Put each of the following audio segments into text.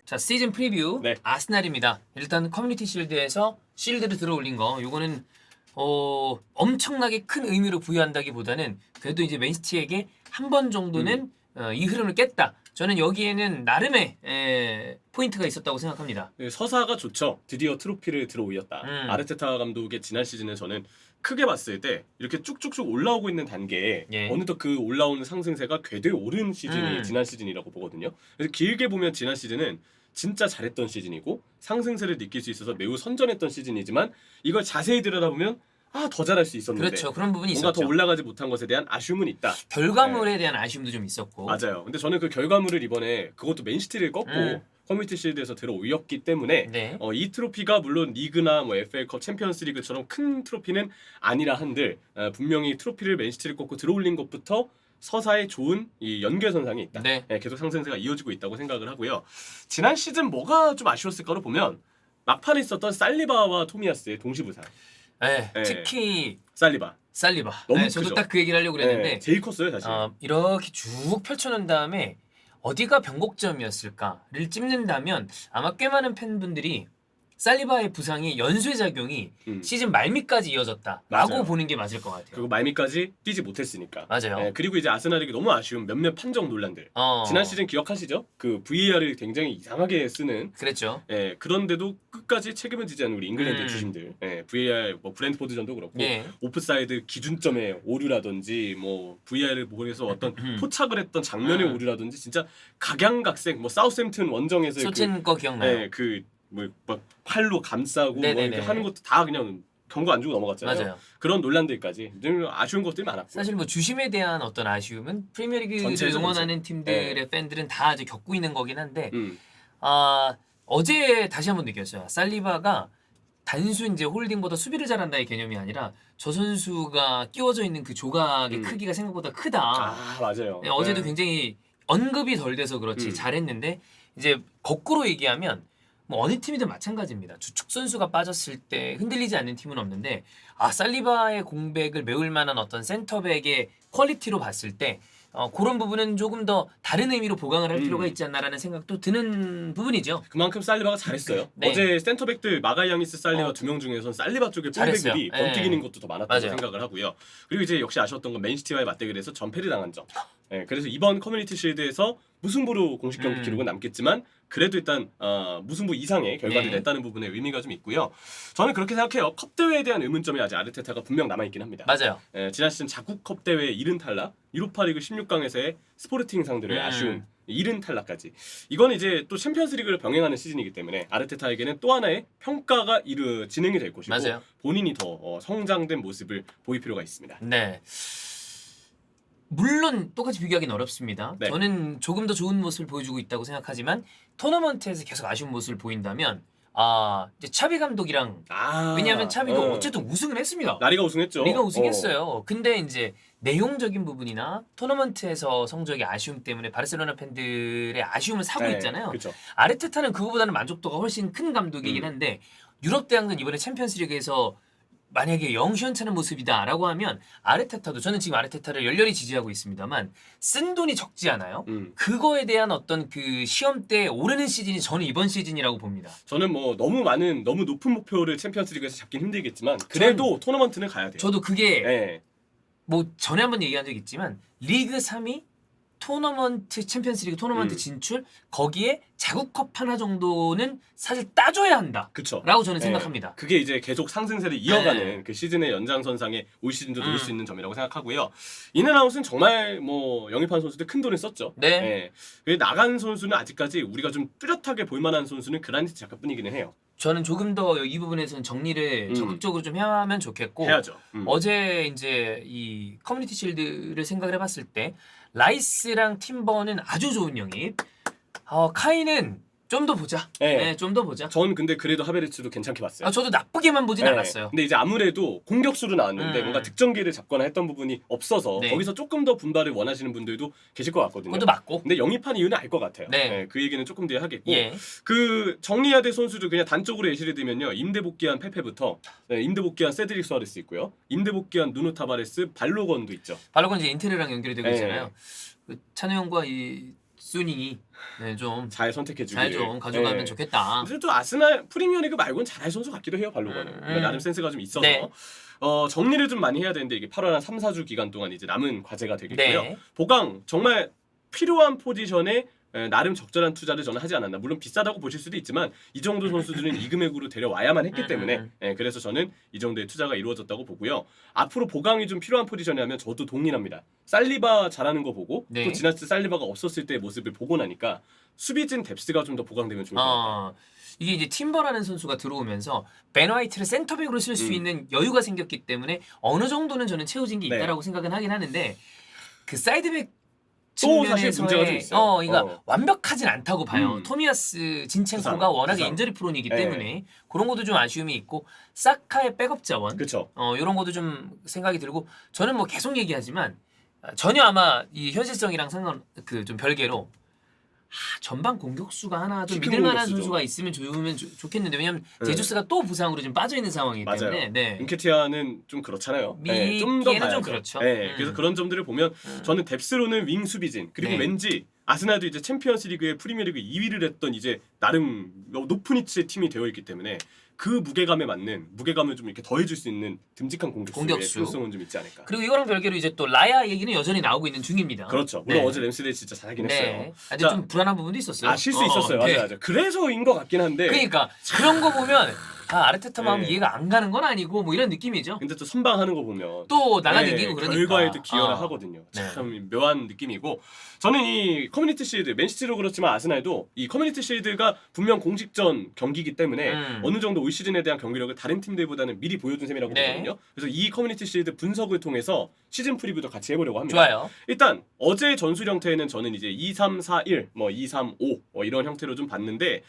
자, 시즌 프리뷰 네. 아스날입니다. 일단 커뮤니티 실드에서 실드를 들어올린 거 요거는 엄청나게 큰 의미로 부여한다기보다는 그래도 이제 맨시티에게 한 번 정도는 이 흐름을 깼다. 저는 여기에는 나름의 포인트가 있었다고 생각합니다. 네, 서사가 좋죠. 드디어 트로피를 들어올렸다. 아르테타 감독의 지난 시즌에 저는 크게 봤을 때 이렇게 쭉쭉쭉 올라오고 있는 단계에 예. 어느덧 그 올라오는 상승세가 궤도에 오른 시즌이 지난 시즌이라고 보거든요. 그래서 길게 보면 지난 시즌은 진짜 잘했던 시즌이고 상승세를 느낄 수 있어서 매우 선전했던 시즌이지만 이걸 자세히 들여다보면 더 잘할 수 있었는데 그렇죠. 그런 부분이 뭔가 있었죠. 더 올라가지 못한 것에 대한 아쉬움은 있다. 결과물에 대한 아쉬움도 좀 있었고. 맞아요. 근데 저는 그 결과물을 이번에 그것도 맨시티를 꺾고 커뮤니티 실드에서 들어올렸기 때문에 네. 이 트로피가 물론 리그나 뭐 FA컵 챔피언스리그처럼 큰 트로피는 아니라 한들 분명히 트로피를 맨시티를 꺾고 들어올린 것부터 서사에 좋은 이 연결선상이 있다. 네. 계속 상승세가 이어지고 있다고 생각을 하고요. 지난 시즌 뭐가 좀 아쉬웠을까로 보면 막판에 있었던 살리바와 토미야스의 동시부상. 네. 네. 특히 살리바. 너무 너무 저도 크죠. 딱 그 얘기를 하려고 그랬는데 제일 컸어요 사실. 이렇게 쭉 펼쳐놓은 다음에 어디가 변곡점이었을까를 찝는다면 아마 꽤 많은 팬분들이 살리바의 부상이 연쇄 작용이 시즌 말미까지 이어졌다라고 맞아요. 보는 게 맞을 것 같아요. 그리고 말미까지 뛰지 못했으니까. 맞아요. 그리고 이제 아스날에게 너무 아쉬운 몇몇 판정 논란들. 지난 시즌 기억하시죠? 그 VAR을 굉장히 이상하게 쓰는. 그랬죠. 그런데도 끝까지 책임을 지지 않는 우리 잉글랜드 주심들. VAR 뭐 브랜트포드전도 그렇고 예. 오프사이드 기준점의 오류라든지 뭐 VAR을 보내서 어떤 포착을 했던 장면의 오류라든지 진짜 각양각색 뭐 사우샘튼 원정에서 소첸 거 기억나요? 막 팔로 감싸고 뭐 네네네. 이렇게 하는 것도 다 그냥 경고 안 주고 넘어갔잖아요. 맞아요. 그런 논란들까지 좀 아쉬운 것들이 많았고. 사실 뭐 주심에 대한 어떤 아쉬움은 프리미어리그를 전체죠, 응원하는 전체. 팀들의 팬들은 다 이제 겪고 있는 거긴 한데 음. 어제 다시 한번 느꼈어요. 살리바가 단순 이제 홀딩보다 수비를 잘한다의 개념이 아니라 저 선수가 끼워져 있는 그 조각의 크기가 생각보다 크다. 맞아요. 어제도 굉장히 언급이 덜 돼서 그렇지 잘했는데 이제 거꾸로 얘기하면 뭐 어느 팀이든 마찬가지입니다. 주축 선수가 빠졌을 때 흔들리지 않는 팀은 없는데 살리바의 공백을 메울 만한 어떤 센터백의 퀄리티로 봤을 때 그런 부분은 조금 더 다른 의미로 보강을 할 필요가 있지 않나라는 생각도 드는 부분이죠. 그만큼 살리바가 잘했어요. 네. 어제 센터백들 마가야니스 살리바 두 명 중에선 살리바 쪽에 잘했어요. 볼백들이 네. 번뜩이는 것도 더 많았다고 맞아요. 생각을 하고요. 그리고 이제 역시 아쉬웠던 건 맨시티와의 맞대결에서 전패를 당한 점. 그래서 이번 커뮤니티 실드에서 무승부로 공식 경기 기록은 남겠지만 그래도 일단 무승부 이상의 결과를 네. 냈다는 부분에 의미가 좀 있고요. 저는 그렇게 생각해요. 컵 대회에 대한 의문점이 아직 아르테타가 분명 남아있긴 합니다. 맞아요. 지난 시즌 자국컵 대회 70 탈락, 유로파리그 16강에서의 스포르팅 상대로의 아쉬운 70 탈락까지. 이건 이제 또 챔피언스리그를 병행하는 시즌이기 때문에 아르테타에게는 또 하나의 평가가 진행이 될 것이고 맞아요. 본인이 더 성장된 모습을 보일 필요가 있습니다. 네. 물론 똑같이 비교하기는 어렵습니다. 네. 저는 조금 더 좋은 모습을 보여주고 있다고 생각하지만 토너먼트에서 계속 아쉬운 모습을 보인다면 이제 차비 감독이랑 왜냐하면 차비도 어쨌든 우승을 했습니다. 라리가 우승했죠. 리가 우승했어요. 근데 이제 내용적인 부분이나 토너먼트에서 성적의 아쉬움 때문에 바르셀로나 팬들의 아쉬움을 사고 있잖아요. 그쵸. 아르테타는 그거보다는 만족도가 훨씬 큰 감독이긴 한데 유럽 대학은 이번에 챔피언스리그에서 만약에 영 시원찮은 모습이다라고 하면 아르테타도 저는 지금 아르테타를 열렬히 지지하고 있습니다만 쓴 돈이 적지 않아요. 그거에 대한 어떤 그 시험대에 오르는 시즌이 저는 이번 시즌이라고 봅니다. 저는 뭐 너무 높은 목표를 챔피언스리그에서 잡긴 힘들겠지만 그래도 토너먼트는 가야 돼요. 저도 그게 네. 뭐 전에 한번 얘기한 적 있지만 리그 3위 토너먼트 챔피언스리그 토너먼트 진출 거기에 자국컵 하나 정도는 사실 따줘야 한다. 그쵸. 라고 저는 생각합니다. 그게 이제 계속 상승세를 이어가는 그 시즌의 연장선상에 올 시즌도 노릴 수 있는 점이라고 생각하고요. 인앤아웃은 정말 뭐 영입한 선수들 큰 돈을 썼죠. 네. 나간 선수는 아직까지 우리가 좀 뚜렷하게 볼만한 선수는 그라니트 자카뿐이기는 해요. 저는 조금 더 이 부분에서는 정리를 적극적으로 좀 하면 좋겠고 해야죠. 어제 이제 이 커뮤니티 실드를 생각을 해봤을 때 라이스랑 팀버는 아주 좋은 영입. 카이는 좀 더 보자. 네. 좀 더 보자. 전 근데 그래도 하베르츠도 괜찮게 봤어요. 저도 나쁘게만 보진 않았어요. 근데 이제 아무래도 공격수로 나왔는데 뭔가 득점기를 잡거나 했던 부분이 없어서 네. 거기서 조금 더 분발을 원하시는 분들도 계실 것 같거든요. 그것도 맞고. 근데 영입한 이유는 알 것 같아요. 네. 그 얘기는 조금 뒤에 하겠고 예. 그 정리해야 될 선수도 그냥 단적으로 예시를 들면요. 임대 복귀한 페페부터 임대 복귀한 세드릭 수아레스 있고요. 임대 복귀한 누누 타바레스 발로건도 있죠. 발로건 이제 인테르랑 연결이 되고 네. 있잖아요. 그 찬우 형과 이 수닝이 네, 좀 잘 선택해주길. 잘 좀 가져가면 네. 좋겠다. 근데 또 아스날 프리미어리그 말고는 잘할 선수 같기도 해요. 발로가는 그러니까 나름 센스가 좀 있어서 네. 정리를 좀 많이 해야 되는데 이게 8월 한 3, 4주 기간 동안 이제 남은 과제가 되겠고요. 네. 보강 정말 필요한 포지션에 나름 적절한 투자를 저는 하지 않았나. 물론 비싸다고 보실 수도 있지만 이 정도 선수들은 이 금액으로 데려와야만 했기 때문에 그래서 저는 이 정도의 투자가 이루어졌다고 보고요. 앞으로 보강이 좀 필요한 포지션에 하면 저도 동의합니다. 살리바 잘하는 거 보고 네. 또 지나치 살리바가 없었을 때의 모습을 보고 나니까 수비진 뎁스가 좀 더 보강되면 좋을 것 같아요. 이게 이제 팀버라는 선수가 들어오면서 벤 화이트를 센터백으로 쓸 수 있는 여유가 생겼기 때문에 어느 정도는 저는 채워진 게 네. 있다라고 생각은 하긴 하는데 그 사이드백 또 사실 문제가 좀 측면에서의 있어요. 그러니까 완벽하진 않다고 봐요. 토미아스 진첸코가 부상, 워낙에 부상. 인저리 프론이기 네. 때문에 그런 것도 좀 아쉬움이 있고 사카의 백업 자원 그렇죠. 이런 것도 좀 생각이 들고 저는 뭐 계속 얘기하지만 전혀 아마 이 현실성이랑 상관 그 좀 별개로 전방 공격수가 하나 좀 키 큰 믿을 만한 공격수죠. 선수가 있으면 좋겠는데 왜냐면 제주스가 또 부상으로 지금 빠져 있는 상황이기 때문에 맞아요. 네. 은케티아는 좀 그렇잖아요. 믿기에는 좀더 좀 봐야죠. 그렇죠. 그래서 그런 점들을 보면 저는 뎁스로는 윙 수비진 그리고 네. 왠지 아스날도 이제 챔피언스리그의 프리미어리그 2위를 했던 이제 나름 높은 위치의 팀이 되어 있기 때문에 그 무게감에 맞는 무게감을 좀 이렇게 더해줄 수 있는 듬직한 공격수의 공격수. 필요성은 좀 있지 않을까. 그리고 이거랑 별개로 이제 또 라야 얘기는 여전히 나오고 있는 중입니다. 그렇죠. 물론 네. 어제 램스데이 진짜 잘하긴 네. 했어요. 아주 자, 좀 불안한 부분도 있었어요. 실수 있었어요. 네. 맞아요. 그래서인 것 같긴 한데. 그러니까 그런 거 보면 아르테타 마음 네. 이해가 안 가는 건 아니고 뭐 이런 느낌이죠. 근데 또 선방하는 거 보면 또 날아다니고 그러니까. 결과에도 기여를 하거든요. 네. 참 묘한 느낌이고 저는 이 커뮤니티 실드 맨시티도 그렇지만 아스날도 이 커뮤니티 실드가 분명 공식전 경기이기 때문에 어느 정도 올 시즌에 대한 경기력을 다른 팀들보다는 미리 보여준 셈이라고 네. 보거든요. 그래서 이 커뮤니티 실드 분석을 통해서 시즌 프리뷰도 같이 해보려고 합니다. 좋아요. 일단 어제 전술 형태에는 저는 이제 2-3-4-1, 뭐 2-3-5 이런 형태로 좀 봤는데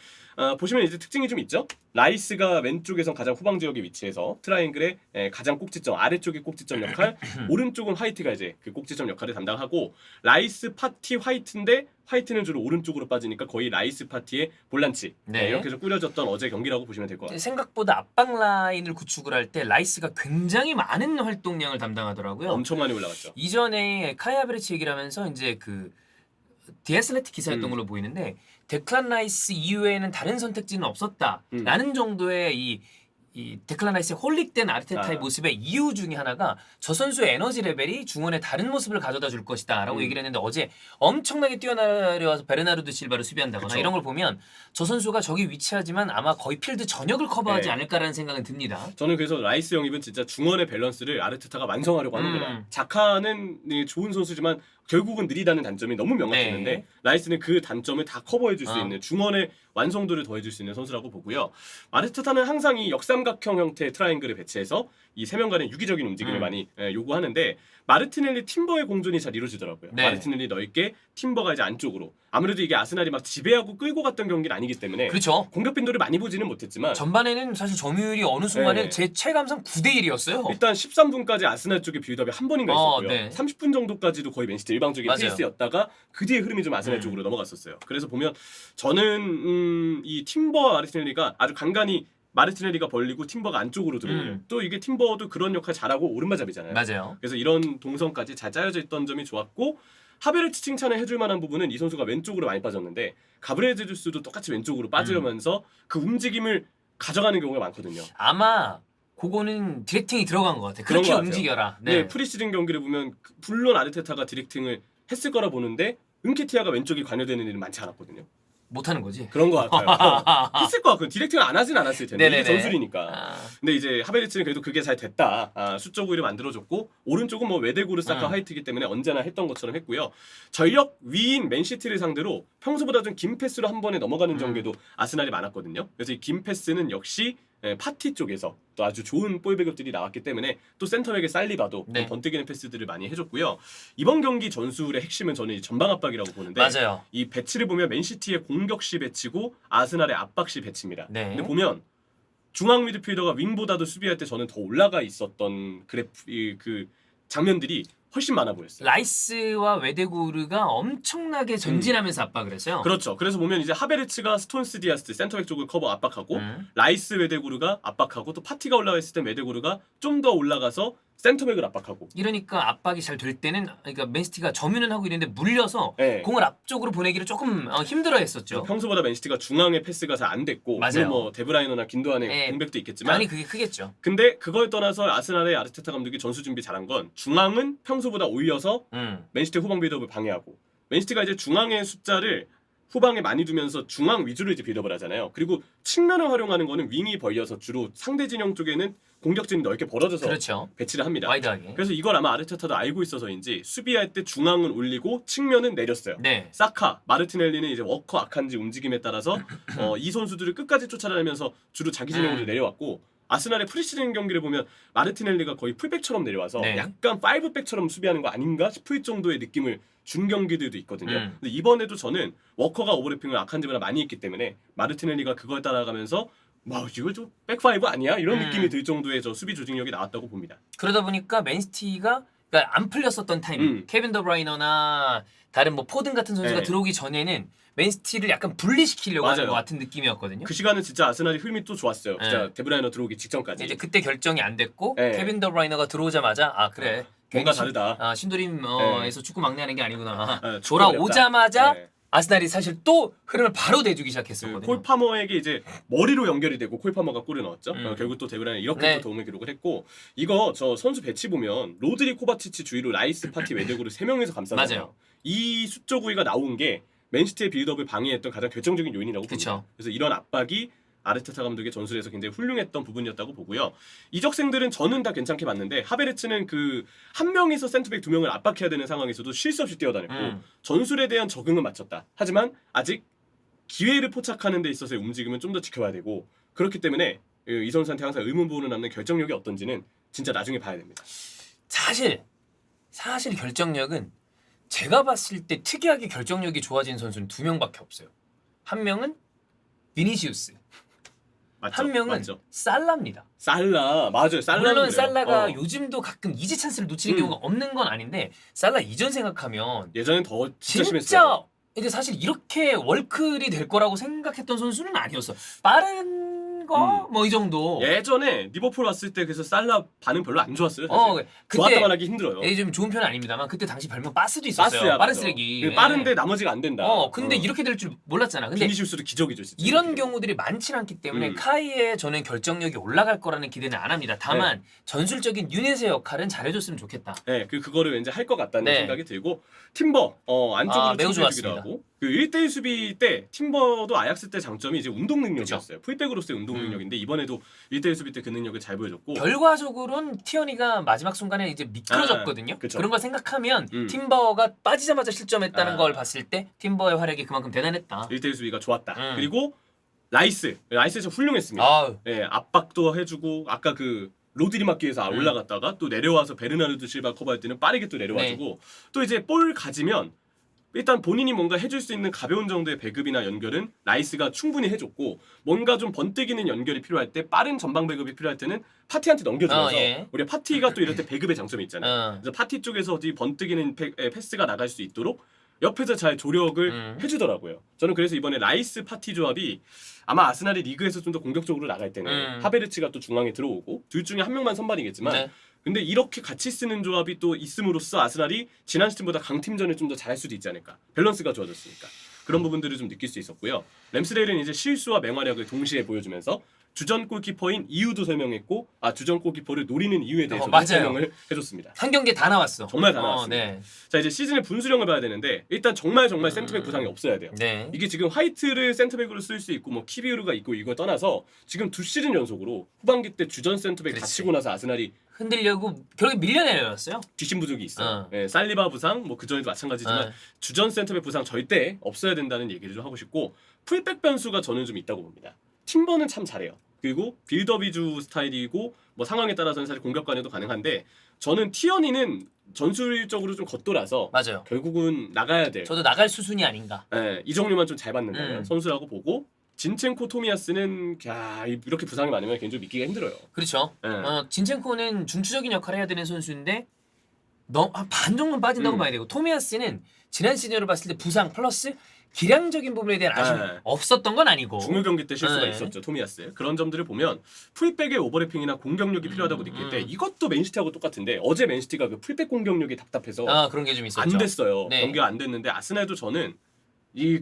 보시면 이제 특징이 좀 있죠. 라이스가 왼쪽에선 가장 후방 지역에 위치해서 트라이앵글의 가장 꼭지점 아래쪽의 꼭지점 역할, 오른쪽은 화이트가 이제 그 꼭지점 역할을 담당하고 라이스 파티 화이트인데 화이트는 주로 오른쪽으로 빠지니까 거의 라이스 파티의 볼란치 네. 이렇게 좀 꾸려졌던 어제 경기라고 보시면 될 것 같아요. 생각보다 앞방 라인을 구축을 할 때 라이스가 굉장히 많은 활동량을 담당하더라고요. 엄청 많이 올라갔죠. 이전에 카이 하베르츠 얘기를 하면서 이제 그 디애슬레틱 기사였던 걸로 보이는데 데클란 라이스 이후에는 다른 선택지는 없었다라는 정도의 이 데클란 라이스의 홀릭된 아르테타의 모습의 이유 중에 하나가 저 선수의 에너지 레벨이 중원에 다른 모습을 가져다 줄 것이다라고 얘기를 했는데 어제 엄청나게 뛰어내려와서 베르나르도 실바를 수비한다거나 그쵸. 이런 걸 보면 저 선수가 저기 위치하지만 아마 거의 필드 전역을 커버하지 네. 않을까라는 생각은 듭니다. 저는 그래서 라이스 영입은 진짜 중원의 밸런스를 아르테타가 완성하려고 하는구나. 자카는 좋은 선수지만 결국은 느리다는 단점이 너무 명확했는데 네. 라이스는 그 단점을 다 커버해줄 수 있는 중원의 완성도를 더해줄 수 있는 선수라고 보고요. 아르테타는 항상 이 역삼각형 형태의 트라이앵글을 배치해서 이 세 명간의 유기적인 움직임을 많이 요구하는데 마르티넬리 팀버의 공존이 잘 이루어지더라고요. 네. 마르티넬리 넓게 팀버가 이제 안쪽으로. 아무래도 이게 아스날이 막 지배하고 끌고 갔던 경기는 아니기 때문에 그렇죠. 공격 빈도를 많이 보지는 못했지만 전반에는 사실 점유율이 어느 순간에 네. 제 체감상 9대1이었어요. 일단 13분까지 아스날 쪽에 빌드업이 한 번인가 있었고요. 네. 30분 정도까지도 거의 맨시티 일방적인 맞아요. 페이스였다가 그 뒤에 흐름이 좀 아스날 쪽으로 넘어갔었어요. 그래서 보면 저는 이 팀버와 마르티넬리가 아주 간간히 마르티넬리가 벌리고 팀버가 안쪽으로 들어오는 또 이게 팀버도 그런 역할 잘하고 오른발잡이잖아요. 맞아요. 그래서 이런 동선까지 잘 짜여져 있던 점이 좋았고 하베르츠 칭찬을 해줄 만한 부분은 이 선수가 왼쪽으로 많이 빠졌는데 가브리엘 제주스도 똑같이 왼쪽으로 빠지면서 그 움직임을 가져가는 경우가 많거든요. 아마 그거는 디렉팅이 들어간 것 같아요. 그런 그렇게 것 같아요. 움직여라. 네. 프리시즌 경기를 보면 물론 아르테타가 디렉팅을 했을 거라 보는데 은케티아가 왼쪽이 관여되는 일은 많지 않았거든요. 못하는 거지. 그런 것 같아요. 했을 것 같고 디렉팅을 안 하진 않았을 텐데 이게 네네네. 전술이니까. 근데 이제 하베르츠는 그래도 그게 잘 됐다. 수적 우위를 만들어줬고 오른쪽은 뭐 외대고르 사카 화이트이기 때문에 언제나 했던 것처럼 했고요. 전력 위인 맨시티를 상대로 평소보다 좀 긴 패스로 한 번에 넘어가는 전개도 아스날이 많았거든요. 그래서 이 긴 패스는 역시 파티 쪽에서 또 아주 좋은 볼 배급들이 나왔기 때문에 또 센터백의 살리바도 네. 번뜩이는 패스들을 많이 해줬고요. 이번 경기 전술의 핵심은 저는 이 전방 압박이라고 보는데 맞아요. 이 배치를 보면 맨시티의 공격시 배치고 아스날의 압박시 배치입니다. 네. 근데 보면 중앙 미드필더가 윙보다도 수비할 때 저는 더 올라가 있었던 그 장면들이 훨씬 많아 보였어요. 라이스와 외데구르가 엄청나게 전진하면서 압박을 했어요. 그렇죠. 그래서 보면 이제 하베르츠가 스톤스 디아스 센터백 쪽을 커버 압박하고 라이스 외데구르가 압박하고 또 파티가 올라가 있을 때 외데구르가 좀 더 올라가서 센터백을 압박하고. 이러니까 압박이 잘 될 때는 그러니까 맨시티가 점유는 하고 있는데 물려서 네. 공을 앞쪽으로 보내기를 조금 힘들어했었죠. 평소보다 맨시티가 중앙에 패스가 잘 안 됐고, 맞아요. 물론 뭐 데브라이너나 긴도안의 네. 공백도 있겠지만, 당연히 그게 크겠죠. 근데 그걸 떠나서 아스날의 아르테타 감독이 전술 준비 잘한 건 중앙은 평소보다 올려서 맨시티 후방 빌드업을 방해하고, 맨시티가 이제 중앙의 숫자를 후방에 많이 두면서 중앙 위주로 이제 빌드업을 하잖아요. 그리고 측면을 활용하는 거는 윙이 벌려서 주로 상대 진영 쪽에는 공격진이 넓게 벌어져서 그렇죠. 배치를 합니다. 와이드하게. 그래서 이걸 아마 아르테타도 알고 있어서인지 수비할 때 중앙은 올리고 측면은 내렸어요. 네. 사카, 마르티넬리는 이제 워커, 아칸지 움직임에 따라서 이 선수들을 끝까지 쫓아다니면서 주로 자기 진영으로 내려왔고, 아스날의 프리시즌 경기를 보면 마르티넬리가 거의 풀백처럼 내려와서 네. 약간 파이브백처럼 수비하는 거 아닌가 싶을 정도의 느낌을 준 경기들도 있거든요. 근데 이번에도 저는 워커가 오버래핑을 아칸지보다 많이 했기 때문에 마르티넬리가 그걸 따라가면서 와 이거 좀 백파이브 아니야? 이런 느낌이 들 정도의 저 수비 조직력이 나왔다고 봅니다. 그러다 보니까 맨시티가 그러니까 안 풀렸었던 타이밍, 케빈 더브라이너나 다른 뭐 포든 같은 선수가 네. 들어오기 전에는 맨시티를 약간 분리시키려고 하는 맞아요. 것 같은 느낌이었거든요. 그 시간은 진짜 아스날이 흐름이 또 좋았어요. 진짜 네. 데브라이너 들어오기 직전까지. 이제 그때 결정이 안 됐고 네. 케빈 더브라이너가 들어오자마자 아 그래 뭔가 괜히 다르다. 신도림에서 축구 막내하는 게 아니구나. 네, 축구가 돌아오자마자 어렵다. 네. 아스날이 사실 또 흐름을 바로 내주기 시작했었거든요. 콜 파머에게 이제 머리로 연결이 되고 콜 파머가 골을 넣었죠. 결국 또 데브라이너 이렇게 네. 또 도움을 기록을 했고, 이거 저 선수 배치 보면 로드리, 코바치치 주위로 라이스, 파티, 웨데고를 3명에서 감싸잖아요. 맞아요. 이 수적 우위가 나온 게 맨시티의 빌드업을 방해했던 가장 결정적인 요인이라고 봅니다. 그쵸. 그래서 이런 압박이 아르테타 감독의 전술에서 굉장히 훌륭했던 부분이었다고 보고요. 이적생들은 저는 다 괜찮게 봤는데 하베르츠는 그 한 명에서 센터백 2명을 압박해야 되는 상황에서도 쉴 수 없이 뛰어다녔고 전술에 대한 적응은 마쳤다. 하지만 아직 기회를 포착하는 데 있어서의 움직임은 좀 더 지켜봐야 되고, 그렇기 때문에 이 선수한테 항상 의문부호는 남는 결정력이 어떤지는 진짜 나중에 봐야 됩니다. 사실 결정력은 제가 봤을 때 특이하게 결정력이 좋아진 선수는 2명밖에 없어요. 한 명은 비니시우스, 맞죠? 한 명은 맞죠? 살라입니다. 살라 맞아요. 살라 물론 살라가 요즘도 가끔 이지 찬스를 놓치는 경우가 없는 건 아닌데 살라 이전 생각하면 예전엔 더 진짜 진짜 심했어요. 이제 사실 이렇게 월클이 될 거라고 생각했던 선수는 아니었어. 빠른 거 뭐 이 정도. 예전에 리버풀 왔을 때 그래서 살라 반응 별로 안 좋았어요. 사실. 그때 좋았다만 하기 힘들어요. 좀 좋은 편은 아닙니다만 그때 당시 별명 바스도 있었어요. 바스야, 빠른 맞아. 쓰레기. 빠른데 나머지가 안 된다. 근데 이렇게 될 줄 몰랐잖아. 근데 비니시우스도 기적이죠, 진짜. 이런 경우들이 많지 않기 때문에 카이의 저는 결정력이 올라갈 거라는 기대는 안 합니다. 다만 전술적인 유닛의 역할은 잘해줬으면 좋겠다. 네, 그거를 왠지 할 것 같다는 네. 생각이 들고, 팀버 안쪽으로 매우 침투해주기도 좋았습니다. 하고, 그 1대1 수비 때 팀버도 아약스 때 장점이 이제 운동 능력이었어요. 풀백으로서의 운동 능력인데 이번에도 1대1 수비 때 그 능력을 잘 보여줬고, 결과적으로는 티어니가 마지막 순간에 이제 미끄러졌거든요. 그쵸. 그런 걸 생각하면 팀버가 빠지자마자 실점했다는 아. 걸 봤을 때 팀버의 활약이 그만큼 대단했다. 1대1 수비가 좋았다. 그리고 라이스 진짜 훌륭했습니다. 아우. 네, 압박도 해주고, 아까 그 로드리 막기에서 올라갔다가 또 내려와서 베르나르도 실바 커버할 때는 빠르게 또 내려와주고, 또 이제 볼 가지면 일단 본인이 뭔가 해줄 수 있는 가벼운 정도의 배급이나 연결은 라이스가 충분히 해줬고, 뭔가 좀 번뜩이는 연결이 필요할 때, 빠른 전방 배급이 필요할 때는 파티한테 넘겨주면서 예. 우리 파티가 또 이럴 때 배급의 장점이 있잖아요. 어. 그래서 파티 쪽에서 어디 번뜩이는 패스가 나갈 수 있도록 옆에서 잘 조력을 해주더라고요. 저는 그래서 이번에 라이스 파티 조합이 아마 아스날이 리그에서 좀 더 공격적으로 나갈 때는 하베르츠가 또 중앙에 들어오고 둘 중에 한 명만 선발이겠지만 네. 근데 이렇게 같이 쓰는 조합이 또 있음으로써 아스날이 지난 시즌보다 강팀전을 좀 더 잘할 수도 있지 않을까. 밸런스가 좋아졌으니까. 그런 부분들을 좀 느낄 수 있었고요. 램스데일은 이제 실수와 맹활약을 동시에 보여주면서 주전 골키퍼인 이유도 설명했고, 주전 골키퍼를 노리는 이유에 대해서 맞아요. 설명을 해줬습니다. 한 경기에 다 나왔어. 정말 다 나왔습니다. 네. 자, 이제 시즌의 분수령을 봐야 되는데 일단 정말 센터백 부상이 없어야 돼요. 네. 이게 지금 화이트를 센터백으로 쓸 수 있고 뭐 키비우르가 있고 이걸 떠나서 지금 2시즌 연속으로 후반기 때 주전 센터백 그렇지. 다치고 나서 아스날이 흔들려고 결국에 밀려내렸어요. 뒷심 부족이 있어요. 네, 살리바 부상 뭐 그전에도 마찬가지지만 주전 센터백 부상 절대 없어야 된다는 얘기를 좀 하고 싶고, 풀백 변수가 저는 좀 있다고 봅니다. 팀버는 참 잘해요. 그리고 빌더 위주 스타일이고 뭐 상황에 따라서는 사실 공격 관여도 가능한데, 저는 티어니는 전술적으로 좀 겉돌아서 맞아요. 결국은 나가야 돼. 저도 나갈 수순이 아닌가. 네, 이 종류만 좀 잘 받는다면 선수라고 보고, 진첸코 토미야스는 이렇게 부상이 많으면 개인적으로 믿기가 힘들어요. 그렇죠. 네. 진첸코는 중추적인 역할을 해야 되는 선수인데 한 반 정도는 빠진다고 음. 봐야 되고 토미야스는 지난 시즌으로 봤을 때 부상 플러스 기량적인 부분에 대한 아쉬움이 네. 없었던 건 아니고 중요 경기 때 실수가 네. 있었죠 토미야스. 그런 점들을 보면 풀백의 오버래핑이나 공격력이 필요하다고 느낄 때 이것도 맨시티하고 똑같은데 어제 맨시티가 그 풀백 공격력이 답답해서 그런 게 좀 있었죠. 안 됐어요. 네. 경기가 안 됐는데 아스날도 저는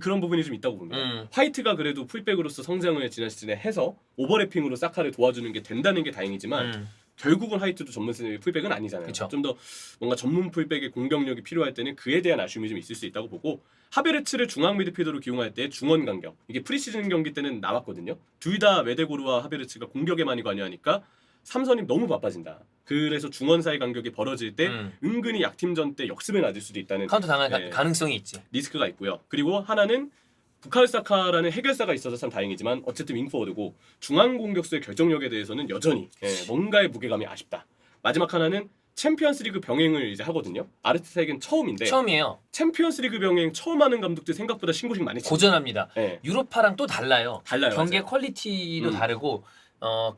그런 부분이 좀 있다고 봅니다. 화이트가 그래도 풀백으로서 성장을 지난 시즌에 해서 오버래핑으로 사카를 도와주는 게 된다는 게 다행이지만 결국은 화이트도 전문 풀백은 아니잖아요. 그쵸. 좀 더 뭔가 전문 풀백의 공격력이 필요할 때는 그에 대한 아쉬움이 좀 있을 수 있다고 보고 하베르츠를 중앙 미드필더로 기용할 때 중원 간격 이게 프리시즌 경기 때는 나왔거든요. 둘 다 메데고르와 하베르츠가 공격에 많이 관여하니까 삼선이 너무 바빠진다. 그래서 중원 사이 간격이 벌어질 때 은근히 약팀전 때 역습에 맞을 수도 있다는 카운터 당할 네. 가능성이 있지. 리스크가 있고요. 그리고 하나는 부카르사카라는 해결사가 있어서 참 다행이지만 어쨌든 윙포워드고 중앙 공격수의 결정력에 대해서는 여전히 뭔가의 무게감이 아쉽다. 마지막 하나는 챔피언스리그 병행을 이제 하거든요. 아르테타에겐 처음인데 처음이에요. 챔피언스리그 병행 처음 하는 감독들 생각보다 신고식 많이 치고 고전합니다. 네. 유로파랑 또 달라요. 달라요. 경기의 맞아요. 퀄리티도 다르고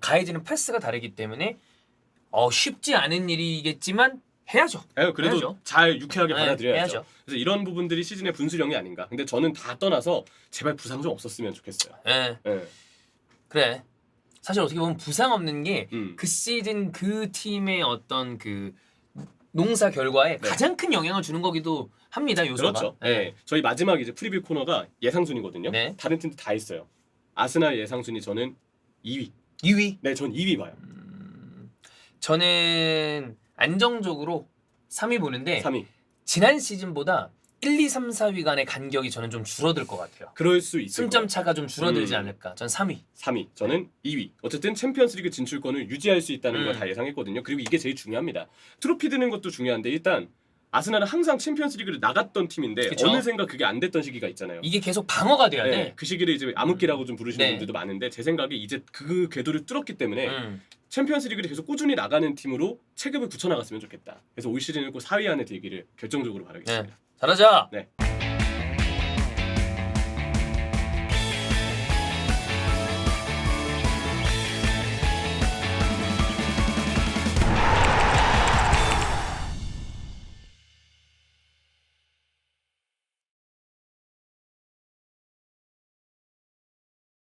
가해지는 패스가 다르기 때문에 쉽지 않은 일이겠지만 해야죠. 그래도 해야죠. 잘 유쾌하게 네, 받아들여야죠. 해야죠. 그래서 이런 부분들이 시즌의 분수령이 아닌가. 근데 저는 다 떠나서 제발 부상 좀 없었으면 좋겠어요. 예. 네. 그래. 사실 어떻게 보면 부상 없는 게 그 음. 시즌 그 팀의 어떤 그 농사 결과에 네. 가장 큰 영향을 주는 거기도 합니다. 요소가. 그렇죠. 네. 저희 마지막 이제 프리뷰 코너가 예상 순위거든요. 네. 다른 팀도 다 있어요. 아스날 예상 순위 저는 2위. 2위. 네, 전 2위 봐요. 저는 안정적으로 3위 보는데 3위. 지난 시즌보다 1, 2, 3, 4위 간의 간격이 저는 좀 줄어들 것 같아요. 그럴 수 있을 승점 거예요. 차가 좀 줄어들지 않을까. 전 3위. 3위. 저는 2위. 어쨌든 챔피언스리그 진출권을 유지할 수 있다는 걸 음. 다 예상했거든요. 그리고 이게 제일 중요합니다. 트로피 드는 것도 중요한데 일단 아스날은 항상 챔피언스리그를 나갔던 팀인데 그쵸. 어느샌가 그게 안 됐던 시기가 있잖아요. 이게 계속 방어가 돼야 네, 돼. 그 시기를 이제 암흑기라고 좀 부르시는 네. 분들도 많은데 제 생각에 이제 그 궤도를 뚫었기 때문에 음. 챔피언스리그를 계속 꾸준히 나가는 팀으로 체급을 굳혀나갔으면 좋겠다. 그래서 올 시즌은 꼭 4위 안에 들기를 결정적으로 바라겠습니다. 잘하자. 네.